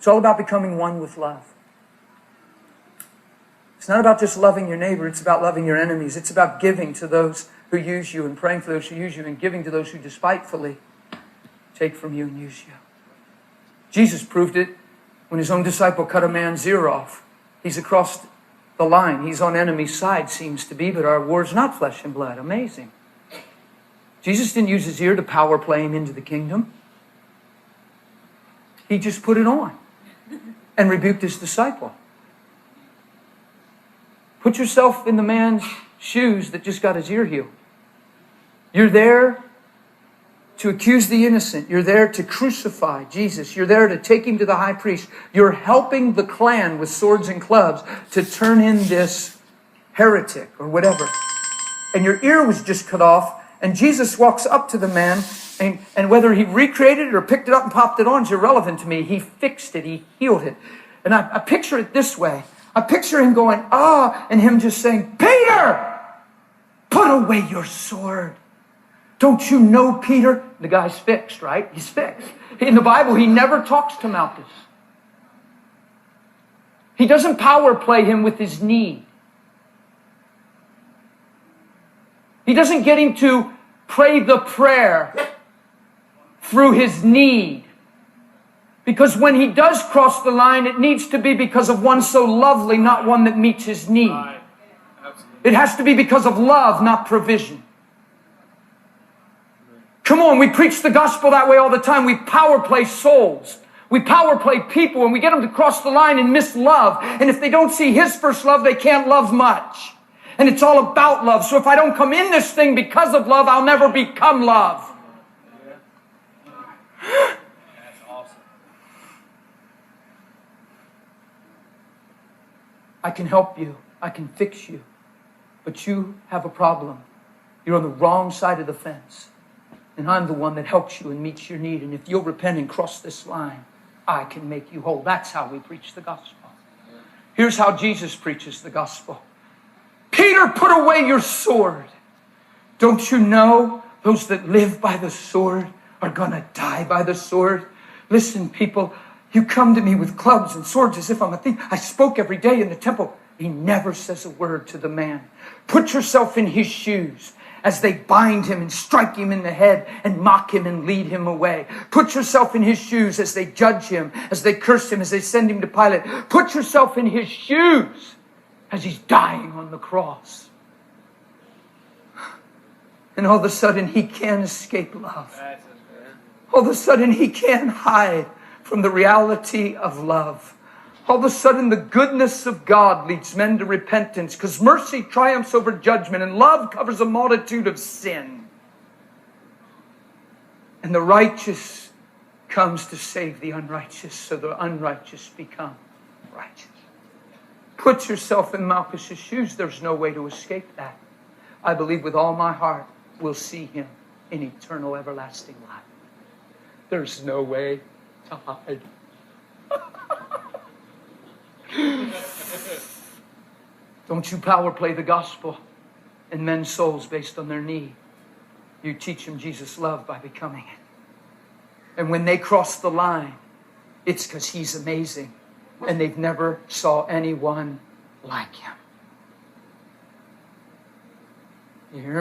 It's all about becoming one with love. It's not about just loving your neighbor. It's about loving your enemies. It's about giving to those who use you and praying for those who use you and giving to those who despitefully take from you and use you. Jesus proved it when his own disciple cut a man's ear off. He's across the line. He's on enemy's side, seems to be, but our war's not flesh and blood. Amazing. Jesus didn't use his ear to power play him into the kingdom. He just put it on and rebuked his disciple. Put yourself in the man's shoes that just got his ear healed. You're there to accuse the innocent. You're there to crucify Jesus. You're there to take him to the high priest. You're helping the clan with swords and clubs to turn in this heretic or whatever. And your ear was just cut off, and Jesus walks up to the man, and whether he recreated it or picked it up and popped it on is irrelevant to me. He fixed it. He healed it. And I picture it this way. I picture him going, ah, and him just saying, Peter, put away your sword. Don't you know, Peter? The guy's fixed, right? He's fixed. In the Bible, he never talks to Malchus. He doesn't power play him with his need. He doesn't get him to pray the prayer through his need. Because when he does cross the line, it needs to be because of one so lovely, not one that meets his need. It has to be because of love, not provision. Come on, we preach the gospel that way all the time. We power play souls. We power play people, and we get them to cross the line and miss love. And if they don't see his first love, they can't love much. And it's all about love. So if I don't come in this thing because of love, I'll never become love. That's awesome. I can help you. I can fix you. But you have a problem. You're on the wrong side of the fence. And I'm the one that helps you and meets your need. And if you'll repent and cross this line, I can make you whole. That's how we preach the gospel. Here's how Jesus preaches the gospel. Peter, put away your sword. Don't you know those that live by the sword are going to die by the sword? Listen, people, you come to me with clubs and swords as if I'm a thief. I spoke every day in the temple. He never says a word to the man. Put yourself in his shoes as they bind him and strike him in the head and mock him and lead him away. Put yourself in his shoes as they judge him, as they curse him, as they send him to Pilate. Put yourself in his shoes as he's dying on the cross. And all of a sudden he can't escape love. All of a sudden he can't hide from the reality of love. All of a sudden the goodness of God leads men to repentance, because mercy triumphs over judgment and love covers a multitude of sin. And the righteous comes to save the unrighteous, so the unrighteous become righteous. Put yourself in Malchus' shoes. There's no way to escape that. I believe with all my heart we'll see him in eternal everlasting life. There's no way to hide. Don't you power play the gospel in men's souls based on their need. You teach them Jesus' love by becoming it. And when they cross the line, it's because he's amazing and they've never saw anyone like him. You hear me?